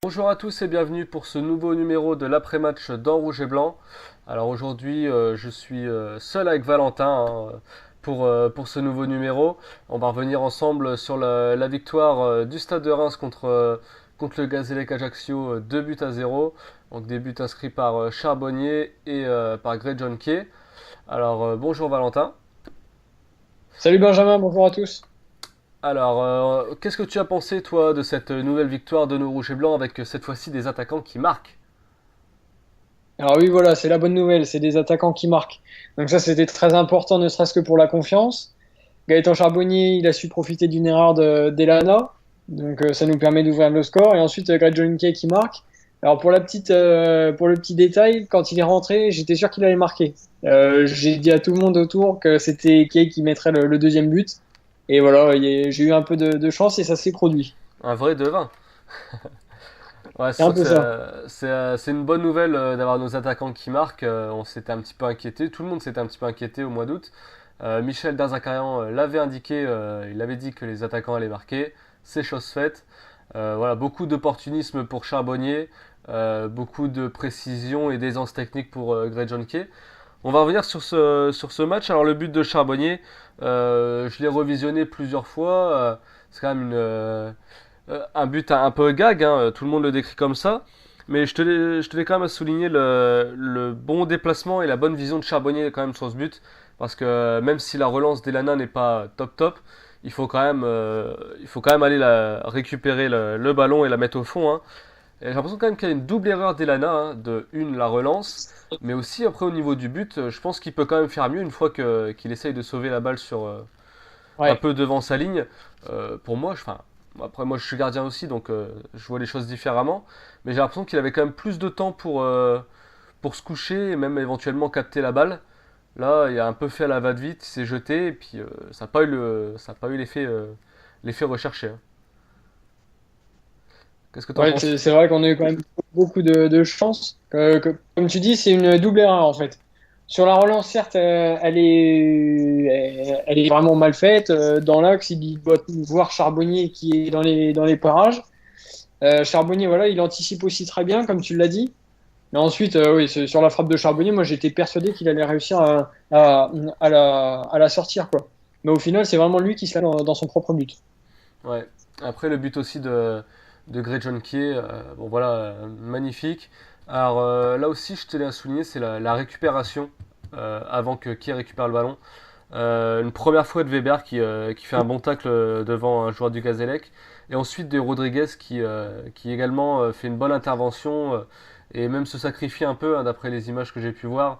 Bonjour à tous et bienvenue pour ce nouveau numéro de l'après-match dans Rouge et Blanc. Alors aujourd'hui, je suis seul avec Valentin pour ce nouveau numéro. On va revenir ensemble sur la victoire du Stade de Reims contre le Gazélec Ajaccio, 2 buts à zéro. Donc des buts inscrits par Charbonnier et par Greg Kay. Alors bonjour Valentin. Salut Benjamin, bonjour à tous. Alors, qu'est-ce que tu as pensé toi de cette nouvelle victoire de nos Rouges et Blancs avec cette fois-ci des attaquants qui marquent? Alors oui, voilà, c'est la bonne nouvelle, c'est des attaquants qui marquent. Donc ça, c'était très important, ne serait-ce que pour la confiance. Gaëtan Charbonnier, il a su profiter d'une erreur d'Elana, donc ça nous permet d'ouvrir le score. Et ensuite, Greg Jolinquet qui marque. Alors pour le petit détail, quand il est rentré, j'étais sûr qu'il allait marquer. J'ai dit à tout le monde autour que c'était Kay qui mettrait le deuxième but. Et voilà, j'ai eu un peu de chance et ça s'est produit. Un vrai devin. Ouais, c'est C'est un sûr que peu ça. c'est une bonne nouvelle d'avoir nos attaquants qui marquent. On s'était un petit peu inquiété, tout le monde s'était un petit peu inquiété au mois d'août. Michel Derzakarian l'avait indiqué, il avait dit que les attaquants allaient marquer. C'est chose faite. Voilà, beaucoup d'opportunisme pour Charbonnier, beaucoup de précision et d'aisance technique pour Greg Kay. On va revenir sur ce match. Alors le but de Charbonnier, je l'ai revisionné plusieurs fois. C'est quand même un but un peu gag, hein, tout le monde le décrit comme ça. Mais je tenais quand même à souligner le bon déplacement et la bonne vision de Charbonnier quand même sur ce but. Parce que même si la relance d'Elana n'est pas top top, il faut quand même aller récupérer le ballon et la mettre au fond, hein. Et j'ai l'impression quand même qu'il y a une double erreur d'Elana, hein, de une, la relance, mais aussi après au niveau du but, je pense qu'il peut quand même faire mieux une fois qu'il essaye de sauver la balle sur un Ouais. peu devant sa ligne. Pour moi, après moi je suis gardien aussi, donc je vois les choses différemment, mais j'ai l'impression qu'il avait quand même plus de temps pour se coucher et même éventuellement capter la balle. Là, il a un peu fait à la va-vite, il s'est jeté et puis ça n'a pas eu ça a pas eu l'effet recherché, hein. Qu'est-ce que tu en Ouais, penses? c'est vrai qu'on a eu quand même beaucoup de chance. Comme tu dis, c'est une double erreur en fait. Sur la relance, certes, elle est vraiment mal faite. Dans l'axe, il doit voir Charbonnier qui est dans les parages. Charbonnier, voilà, il anticipe aussi très bien, comme tu l'as dit. Mais ensuite, oui, sur la frappe de Charbonnier, moi j'étais persuadé qu'il allait réussir à la sortir, quoi. Mais au final, c'est vraiment lui qui se l'a dans son propre but. Ouais. Après, le but aussi de Greg Kay, bon voilà, magnifique. Alors là aussi, je tenais à souligner, c'est la récupération avant que Kay récupère le ballon. Une première fois de Weber qui fait un bon tacle devant un joueur du Gazélec. Et ensuite de Rodriguez qui également fait une bonne intervention et même se sacrifie un peu, hein, d'après les images que j'ai pu voir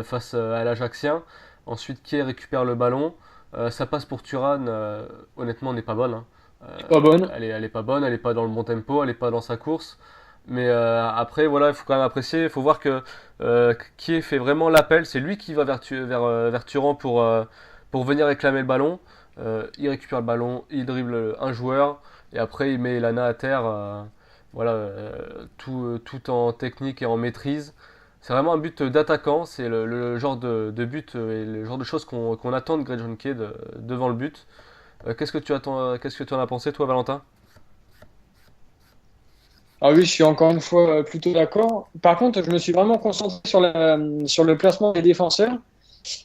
face à l'Ajaxien. Ensuite, Kay récupère le ballon. Ça passe pour Thuram, honnêtement, n'est pas bonne, hein. C'est pas bonne. Elle est pas bonne, elle est pas dans le bon tempo, elle est pas dans sa course. Mais après, voilà, il faut quand même apprécier. Il faut voir que Kié fait vraiment l'appel. C'est lui qui va vers Thuram pour venir réclamer le ballon. Il récupère le ballon, il dribble un joueur et après il met Lana à terre. Voilà, tout en technique et en maîtrise. C'est vraiment un but d'attaquant. C'est le genre de but et le genre de choses qu'on attend de Greg Kay devant le but. Qu'est-ce que tu en as pensé, toi, Valentin? Ah oui, je suis encore une fois plutôt d'accord. Par contre, je me suis vraiment concentré sur le placement des défenseurs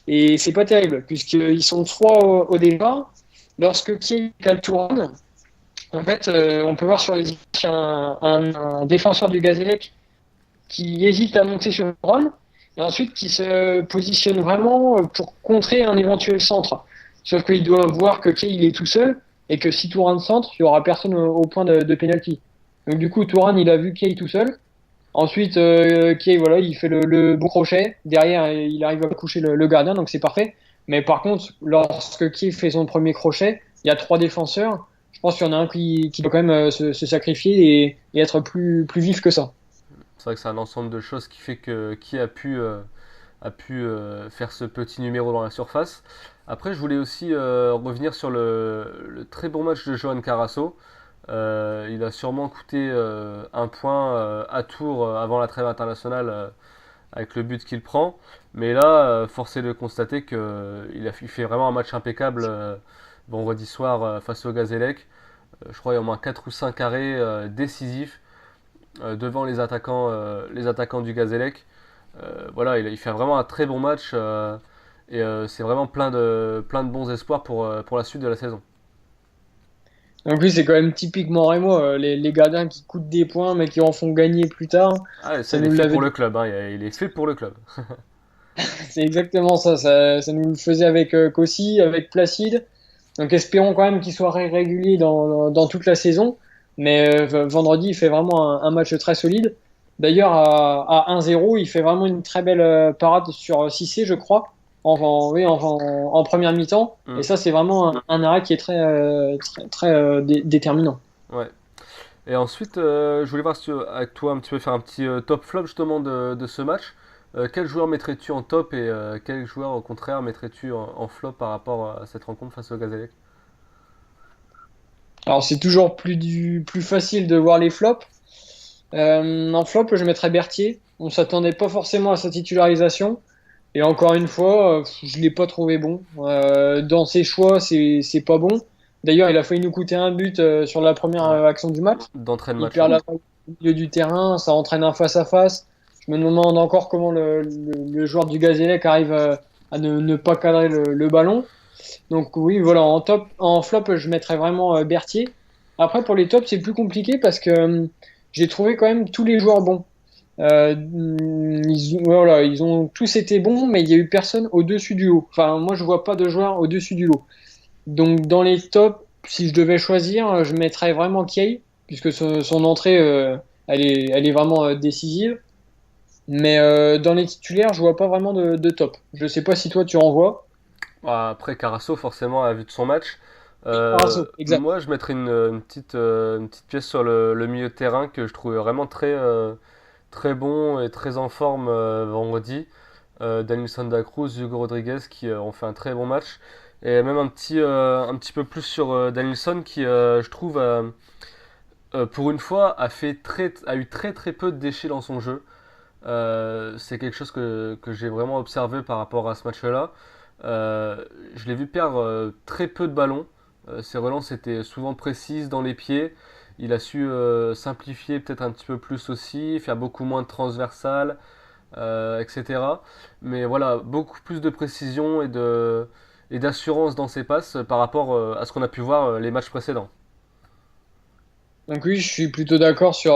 et c'est pas terrible puisqu'ils sont trois au départ. Lorsque qui a le tourne, en fait, on peut voir sur les images un défenseur du Gazélec qui hésite à monter sur le run et ensuite qui se positionne vraiment pour contrer un éventuel centre. Sauf qu'il doit voir que Kay il est tout seul et que si Tourane centre, il y aura personne au point de pénalty. Donc du coup, Tourane il a vu Kay tout seul. Ensuite, Kay voilà, il fait le bon crochet. Derrière, il arrive à coucher le gardien, donc c'est parfait. Mais par contre, lorsque Kay fait son premier crochet, il y a trois défenseurs. Je pense qu'il y en a un qui doit quand même se sacrifier et être plus vif que ça. C'est vrai que c'est un ensemble de choses qui fait que qui a pu faire ce petit numéro dans la surface. Après, je voulais aussi revenir sur le très bon match de Johan Carasso. Il a sûrement coûté un point à Tours avant la trêve internationale avec le but qu'il prend. Mais là, force est de constater qu'il fait vraiment un match impeccable vendredi soir face au Gazélec. Je crois qu'il y a au moins 4 ou 5 arrêts décisifs. devant les attaquants du Gazélec. Voilà, il fait vraiment un très bon match c'est vraiment plein de bons espoirs pour la suite de la saison. En plus, c'est quand même typiquement Rémo, les gardiens qui coûtent des points mais qui en font gagner plus tard. Ah, et ça, Ça il est nous fait l'avait pour le club, hein, il est fait pour le club. C'est exactement ça. Ça nous le faisait avec Kossi, avec Placide. Donc espérons quand même qu'il soit régulier dans toute la saison. Mais vendredi, il fait vraiment un match très solide. D'ailleurs, à 1-0, il fait vraiment une très belle parade sur Cissé, je crois, oui, en première mi-temps. Et Hmm, ça, c'est vraiment un arrêt qui est très déterminant. ouais. Et ensuite, je voulais voir si avec toi un petit peu faire un petit top flop justement de ce match. Quel joueur mettrais-tu en top et quel joueur au contraire mettrais-tu en flop par rapport à cette rencontre face au Gazélec? Alors, c'est toujours plus facile de voir les flops. En flop, je mettrais Berthier. On s'attendait pas forcément à sa titularisation. Et encore une fois, je l'ai pas trouvé bon. Dans ses choix, c'est pas bon. D'ailleurs, il a failli nous coûter un but sur la première Ouais. action du match. D'entrée de Il match, ouais. perd la balle au milieu du terrain, ça entraîne un face-à-face. Je me demande encore comment le joueur du Gazélec arrive à ne pas cadrer le ballon. Donc oui, voilà, en flop, je mettrais vraiment Berthier. Après, pour les tops, c'est plus compliqué parce que j'ai trouvé quand même tous les joueurs bons. Voilà, ils ont tous été bons, mais il y a eu personne au-dessus du lot. Enfin, moi, je vois pas de joueur au-dessus du lot. Donc, dans les tops, si je devais choisir, je mettrais vraiment Kay, puisque son entrée, elle est vraiment décisive. Mais dans les titulaires, je vois pas vraiment de top. Je sais pas si toi, tu en vois. Après, Carasso, forcément, a vu de son match. Carasso, exact. Moi, je mettrais une petite pièce sur le milieu de terrain que je trouvais vraiment très bon et très en forme vendredi. Daniel Santa Cruz, Hugo Rodriguez qui ont fait un très bon match. Et même un petit peu plus sur Danielson qui, je trouve, pour une fois, a eu très peu de déchets dans son jeu. C'est quelque chose que j'ai vraiment observé par rapport à ce match-là. Je l'ai vu perdre très peu de ballons. Ses relances étaient souvent précises dans les pieds. Il a su simplifier peut-être un petit peu plus aussi, faire beaucoup moins de transversales, etc. Mais voilà, beaucoup plus de précision et d'assurance dans ses passes par rapport à ce qu'on a pu voir les matchs précédents. Donc oui, je suis plutôt d'accord sur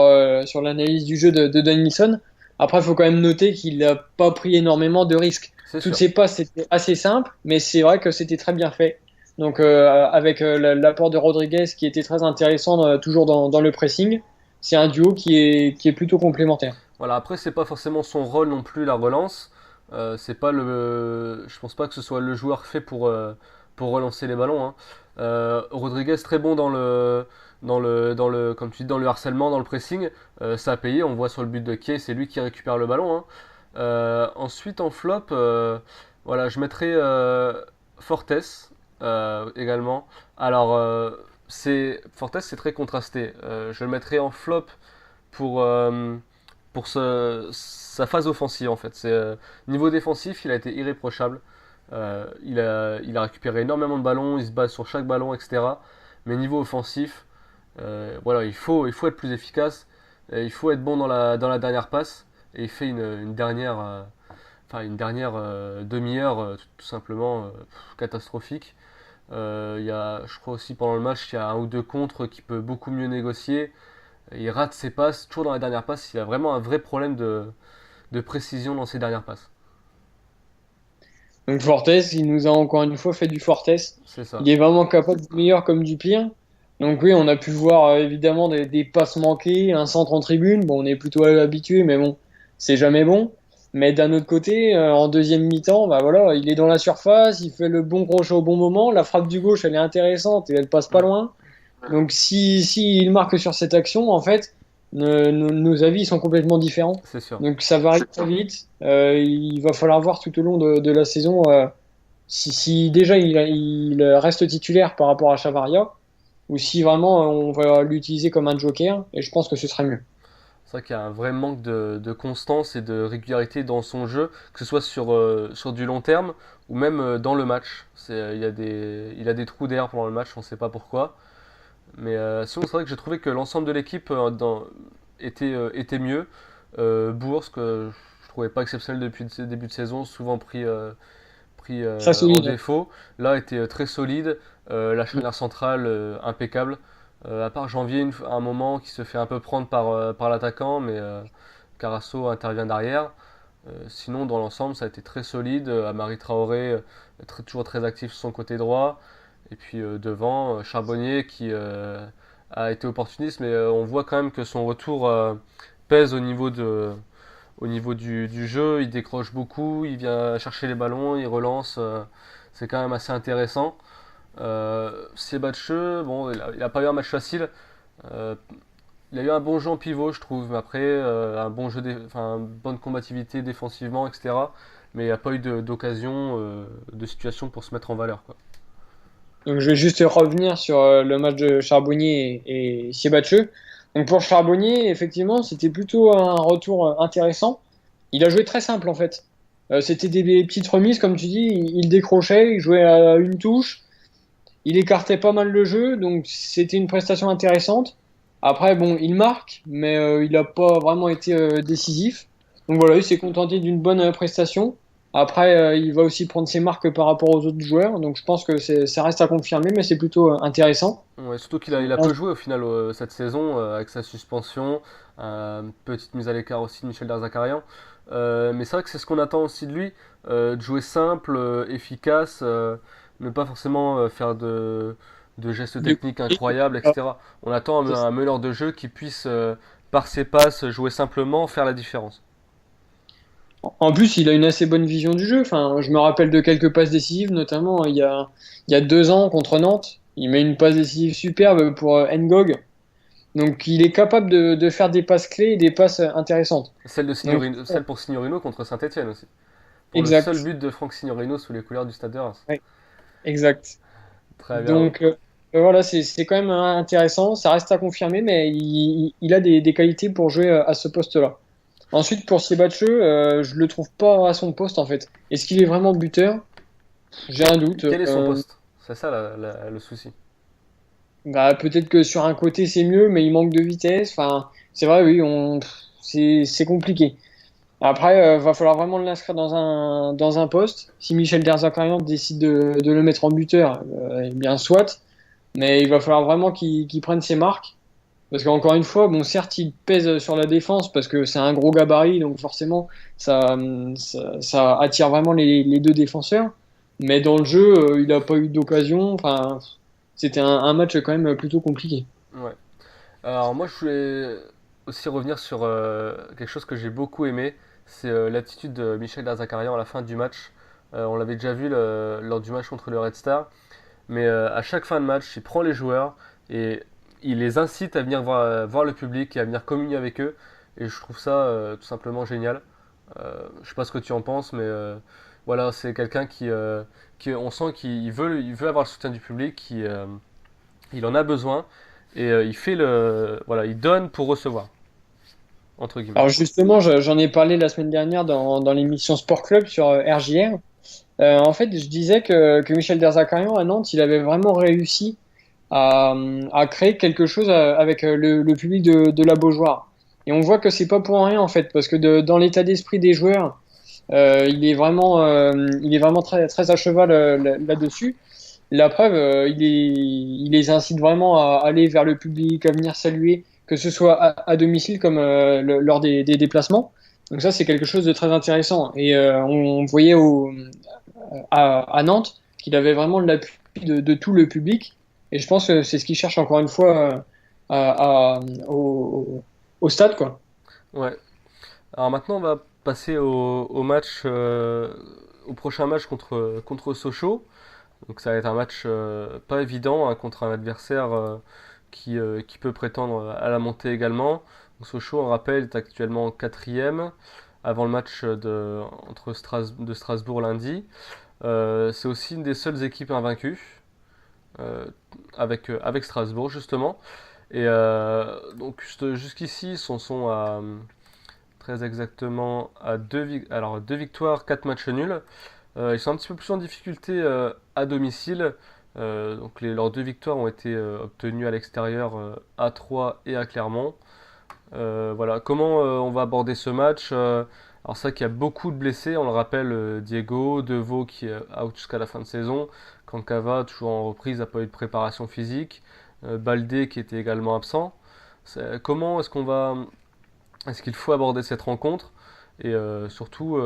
l'analyse du jeu de Danielson. Après, il faut quand même noter qu'il n'a pas pris énormément de risques. C'est Toutes sûr. ses passes étaient assez simples, mais c'est vrai que c'était très bien fait. Donc avec l'apport de Rodriguez qui était très intéressant toujours dans le pressing, c'est un duo qui est plutôt complémentaire. Voilà, après, c'est pas forcément son rôle non plus, la relance. C'est pas je pense pas que ce soit le joueur fait pour relancer les ballons, hein. Rodriguez, très bon comme tu dis, dans le harcèlement, dans le pressing. Ça a payé, on voit sur le but de Kay, c'est lui qui récupère le ballon, hein. Ensuite, en flop, voilà, je mettrais Fortes également. Alors, Fortes, c'est très contrasté. Je le mettrais en flop pour, euh, sa phase offensive en fait. Niveau défensif, il a été irréprochable. Il a récupéré énormément de ballons, il se base sur chaque ballon, etc. Mais niveau offensif, voilà, il faut être plus efficace, il faut être bon dans la dernière passe. Et il fait une dernière demi-heure tout simplement catastrophique. Je crois aussi pendant le match, il y a un ou deux contres qui peut beaucoup mieux négocier. Il rate ses passes, toujours dans la dernière passe. Il a vraiment un vrai problème de précision dans ses dernières passes. Donc Fortes, il nous a encore une fois fait du Fortes. C'est ça. Il est vraiment capable du meilleur comme du pire. Donc oui, on a pu voir évidemment des passes manquées, un centre en tribune. Bon, on est plutôt habitué, mais bon, c'est jamais bon. Mais d'un autre côté, en deuxième mi-temps, bah voilà, il est dans la surface, il fait le bon crochet au bon moment. La frappe du gauche, elle est intéressante et elle passe pas Mm. loin. Donc si il marque sur cette action, en fait, nos avis sont complètement différents. C'est sûr. Donc ça varie très vite. Il va falloir voir tout au long de la saison si déjà il reste titulaire par rapport à Chavaria ou si vraiment on va l'utiliser comme un joker. Et je pense que ce serait mieux. C'est vrai qu'il y a un vrai manque de constance et de régularité dans son jeu, que ce soit sur du long terme ou même dans le match. Il a des trous d'air pendant le match, on ne sait pas pourquoi. Mais sinon, c'est vrai que j'ai trouvé que l'ensemble de l'équipe était mieux. Boursk, je trouvais pas exceptionnel depuis le début de saison, souvent pris Très en solide. défaut. Là, était très solide. La charnière centrale, impeccable. À part janvier, un moment qui se fait un peu prendre par l'attaquant, mais Carasso intervient derrière. Sinon, dans l'ensemble, ça a été très solide. Amari Traoré, toujours très actif sur son côté droit. Et puis devant, Charbonnier qui a été opportuniste, mais on voit quand même que son retour pèse au niveau du jeu. Il décroche beaucoup, il vient chercher les ballons, il relance. C'est quand même assez intéressant. Siebatcheux, bon, il a pas eu un match facile. Euh, il a eu un bon jeu en pivot, je trouve, mais après, un bon enfin, une bonne combativité défensivement, etc. Mais il n'y a pas eu d'occasion, de situation pour se mettre en valeur, quoi. Donc, je vais juste revenir sur le match de Charbonnier et Siebatcheux. Donc, pour Charbonnier, effectivement, c'était plutôt un retour intéressant. Il a joué très simple, en fait. C'était des petites remises, comme tu dis. Il décrochait, il jouait à une touche. Il écartait pas mal le jeu, donc c'était une prestation intéressante. Après, bon, il marque, mais il n'a pas vraiment été décisif. Donc voilà, il s'est contenté d'une bonne prestation. Après, il va aussi prendre ses marques par rapport aux autres joueurs, donc je pense que ça reste à confirmer, mais c'est plutôt intéressant. Ouais, surtout il a peu joué au final cette saison avec sa suspension, petite mise à l'écart aussi de Michel Derzakarian. Mais c'est vrai que c'est ce qu'on attend aussi de lui, de jouer simple, efficace, ne pas forcément faire de gestes Du coup, techniques incroyables, etc. On attend un meneur de jeu qui puisse, par ses passes, jouer simplement, faire la différence. en plus, il a une assez bonne vision du jeu. Enfin, je me rappelle de quelques passes décisives, notamment il y a 2 ans contre Nantes. Il met une passe décisive superbe pour Ngog. Donc, il est capable de faire des passes clés et des passes intéressantes. Donc, Celle pour Signorino contre Saint-Etienne aussi. Pour le seul exact. but de Franck Signorino sous les couleurs du Stade de Reims. Ouais, exact. Très bien. Donc, voilà, c'est quand même intéressant. Ça reste à confirmer, mais il a des qualités pour jouer à ce poste-là. Ensuite, pour Siebatcheux, je le trouve pas à son poste, en fait. Est-ce qu'il est vraiment buteur? J'ai un doute. Quel est son poste? C'est ça le souci. Bah, peut-être que sur un côté, c'est mieux, mais il manque de vitesse. Enfin, c'est vrai, oui, c'est compliqué. Après, va falloir vraiment l'inscrire dans un poste. Si Michel Derzakarian décide de le mettre en buteur, eh bien soit. Mais il va falloir vraiment qu'il prenne ses marques. Parce qu'encore une fois, bon, certes, il pèse sur la défense parce que c'est un gros gabarit, donc forcément, ça attire vraiment les deux défenseurs. Mais dans le jeu, il n'a pas eu d'occasion. Enfin, c'était un match quand même plutôt compliqué. Ouais. Alors moi je voulais aussi revenir sur quelque chose que j'ai beaucoup aimé, c'est l'attitude de Michel Derzakarian à la fin du match. On l'avait déjà vu lors du match contre le Red Star, mais à chaque fin de match, il prend les joueurs et il les incite à venir voir le public et à venir communier avec eux. Et je trouve ça tout simplement génial. Je sais pas ce que tu en penses, mais voilà, c'est quelqu'un on sent il veut avoir le soutien du public, il en a besoin et voilà, il donne pour recevoir, entre guillemets. Alors justement, j'en ai parlé la semaine dernière dans l'émission Sport Club sur RJR. En fait, je disais que Michel Derzakarian à Nantes, il avait vraiment réussi à, à créer quelque chose avec le public de la Beaujoire. Et on voit que c'est pas pour rien en fait, parce que dans l'état d'esprit des joueurs, il est vraiment très, très à cheval là-dessus. La preuve, il les incite vraiment à aller vers le public, à venir saluer, que ce soit à domicile comme lors des déplacements. Donc ça, c'est quelque chose de très intéressant. Et on voyait à Nantes qu'il avait vraiment l'appui de tout le public. Et je pense que c'est ce qu'il cherche encore une fois au stade, quoi. Ouais. Alors maintenant, on va passer au match, au prochain match contre Sochaux. Donc ça va être un match pas évident, hein, contre un adversaire qui peut prétendre à la montée également. Donc Sochaux, on rappelle, est actuellement quatrième avant le match de Strasbourg lundi. C'est aussi une des seules équipes invaincues euh, avec Strasbourg justement. Et donc jusqu'ici, ils sont à très exactement à deux victoires, 4 matchs nuls. Ils sont un petit peu plus en difficulté à domicile. Donc leurs deux victoires ont été obtenues à l'extérieur à Troyes et à Clermont. Voilà, comment on va aborder ce match? Alors c'est vrai qu'il y a beaucoup de blessés, on le rappelle, Diego, Deveau qui est out jusqu'à la fin de saison, Kankava toujours en reprise, n'a pas eu de préparation physique, Baldé qui était également absent. Comment est-ce qu'il faut aborder cette rencontre? Et surtout,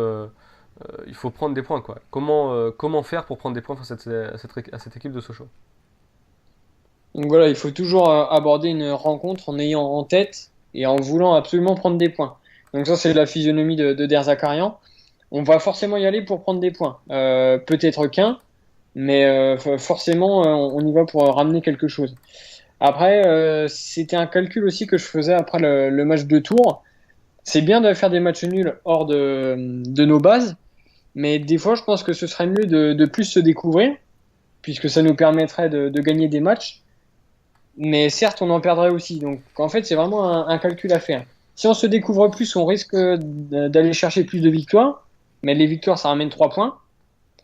il faut prendre des points, quoi. Comment faire pour prendre des points face à cette équipe de Sochaux? Donc voilà, il faut toujours aborder une rencontre en ayant en tête et en voulant absolument prendre des points. Donc ça, c'est la physionomie de Der Zakarian. On va forcément y aller pour prendre des points. Peut-être qu'un, mais forcément, on y va pour ramener quelque chose. Après, c'était un calcul aussi que je faisais après le match de Tours. C'est bien de faire des matchs nuls hors de nos bases, mais des fois, je pense que ce serait mieux de plus se découvrir, puisque ça nous permettrait de gagner des matchs. Mais certes, on en perdrait aussi. Donc, en fait, c'est vraiment un calcul à faire. Si on se découvre plus, on risque d'aller chercher plus de victoires, mais les victoires, ça ramène 3 points.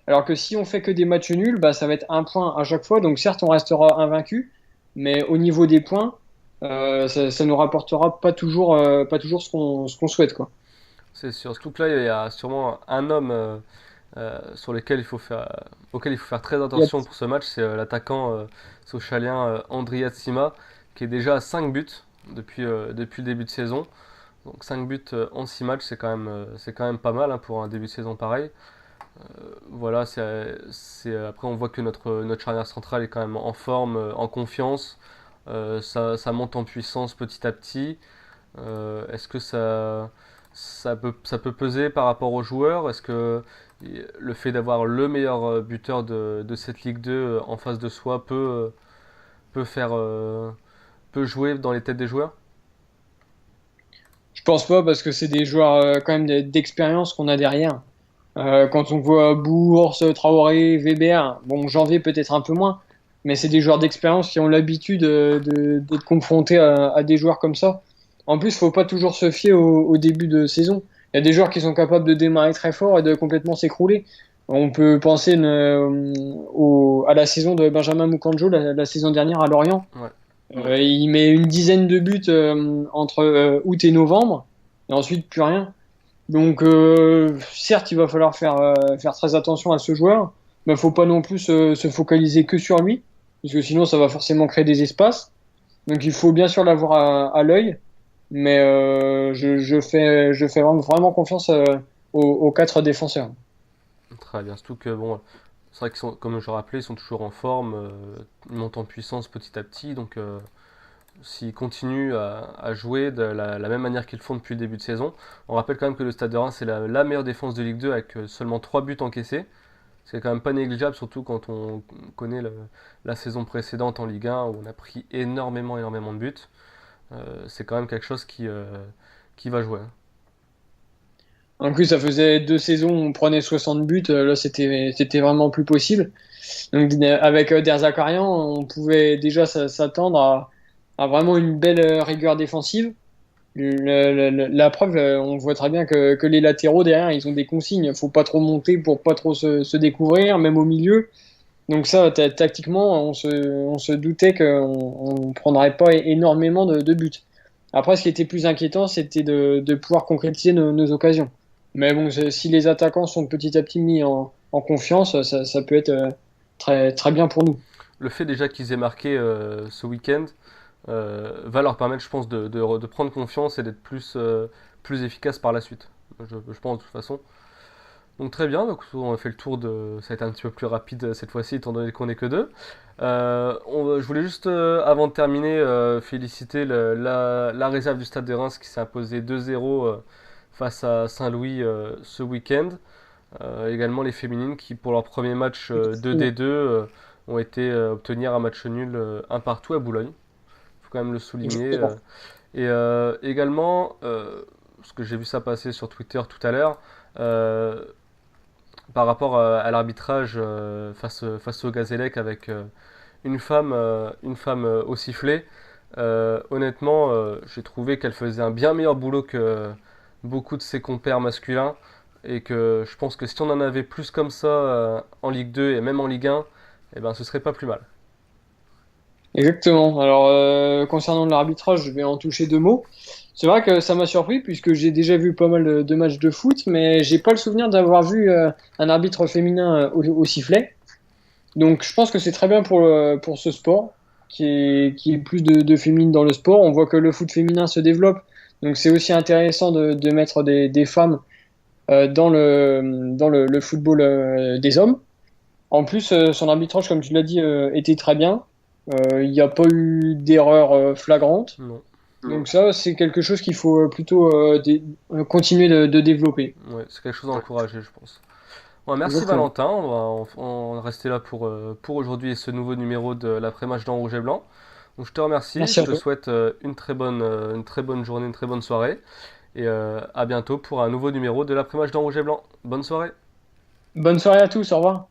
Alors que si on fait que des matchs nuls, bah, ça va être un point à chaque fois. Donc certes, on restera invaincu, mais au niveau des points, ça nous rapportera pas toujours ce qu'on souhaite, quoi. C'est sûr. Surtout que là, il y a sûrement un homme auquel il faut faire très attention pour ce match, c'est l'attaquant sochalien Andriy Sima, qui est déjà à 5 buts depuis le début de saison. Donc 5 buts en 6 matchs, c'est quand même pas mal, hein, pour un début de saison pareil. Voilà, après on voit que notre charnière centrale est quand même en forme, en confiance. Ça monte en puissance petit à petit. Est-ce que ça peut peser par rapport aux joueurs? Est-ce que le fait d'avoir le meilleur buteur de cette Ligue 2 en face de soi peut jouer dans les têtes des joueurs? Je pense pas parce que c'est des joueurs quand même d'expérience qu'on a derrière. Quand on voit Bourse, Traoré, Weber, bon, Janvier peut-être un peu moins, mais c'est des joueurs d'expérience qui ont l'habitude d'être confrontés à des joueurs comme ça. En plus, faut pas toujours se fier au début de saison. Il y a des joueurs qui sont capables de démarrer très fort et de complètement s'écrouler. On peut penser à la saison de Benjamin Mukanjo, la saison dernière à Lorient. Ouais. Il met une dizaine de buts entre août et novembre, et ensuite plus rien. Donc, certes, il va falloir faire très attention à ce joueur, mais il faut pas non plus se focaliser que sur lui, parce que sinon, ça va forcément créer des espaces. Donc, il faut bien sûr l'avoir à l'œil, mais je fais vraiment confiance aux 4 défenseurs. Très bien. Surtout que bon, c'est vrai qu'ils sont, comme je le rappelais, ils sont toujours en forme, ils montent en puissance petit à petit. Donc s'ils continuent à jouer de la même manière qu'ils font depuis le début de saison, on rappelle quand même que le Stade de Reims c'est la meilleure défense de Ligue 2 avec seulement 3 buts encaissés. C'est quand même pas négligeable, surtout quand on connaît la saison précédente en Ligue 1 où on a pris énormément, énormément de buts. C'est quand même quelque chose qui va jouer, hein. En plus, ça faisait 2 saisons où on prenait 60 buts, là, c'était vraiment plus possible. Donc, avec Der Zakarian, on pouvait déjà s'attendre à vraiment une belle rigueur défensive. La preuve, on voit très bien que les latéraux derrière, ils ont des consignes. Faut pas trop monter pour pas trop se découvrir, même au milieu. Donc ça, tactiquement, on se doutait qu'on prendrait pas énormément de buts. Après, ce qui était plus inquiétant, c'était de pouvoir concrétiser nos occasions. Mais bon, si les attaquants sont petit à petit mis en confiance, ça peut être très, très bien pour nous. Le fait déjà qu'ils aient marqué ce week-end va leur permettre, je pense, de prendre confiance et d'être plus efficace par la suite. Je pense de toute façon. Donc très bien, donc on a fait le tour Ça a été un petit peu plus rapide cette fois-ci, étant donné qu'on n'est que deux. Je voulais juste, avant de terminer, féliciter la réserve du Stade de Reims qui s'est imposée 2-0 face à Saint-Louis ce week-end. Également les féminines qui, pour leur premier match 2D2, ont été obtenir un match nul un partout à Boulogne. Il faut quand même le souligner. Exactement. Et également, parce que j'ai vu ça passer sur Twitter tout à l'heure, euh, par rapport à l'arbitrage face au Gazélec avec une femme au sifflet. Honnêtement, j'ai trouvé qu'elle faisait un bien meilleur boulot que beaucoup de ses compères masculins et que je pense que si on en avait plus comme ça en Ligue 2 et même en Ligue 1, eh ben, ce serait pas plus mal. Exactement. Alors, concernant l'arbitrage, je vais en toucher deux mots. C'est vrai que ça m'a surpris puisque j'ai déjà vu pas mal de matchs de foot, mais j'ai pas le souvenir d'avoir vu un arbitre féminin au sifflet. Donc, je pense que c'est très bien pour ce sport, qui est plus de féminine dans le sport. On voit que le foot féminin se développe, donc c'est aussi intéressant de mettre des femmes le football des hommes. En plus, son arbitrage, comme tu l'as dit, était très bien. Il n'y a pas eu d'erreur flagrante. Non. Donc ça, c'est quelque chose qu'il faut plutôt continuer de développer. Ouais, c'est quelque chose à encourager, je pense. Ouais, merci Exactement. Valentin, on va rester là pour aujourd'hui et ce nouveau numéro de l'après-match dans Rouge et Blanc. Donc je te remercie, Merci je à te toi. souhaite une très bonne journée, une très bonne soirée et à bientôt pour un nouveau numéro de l'après-match dans Rouge et Blanc. Bonne soirée. Bonne soirée à tous. Au revoir.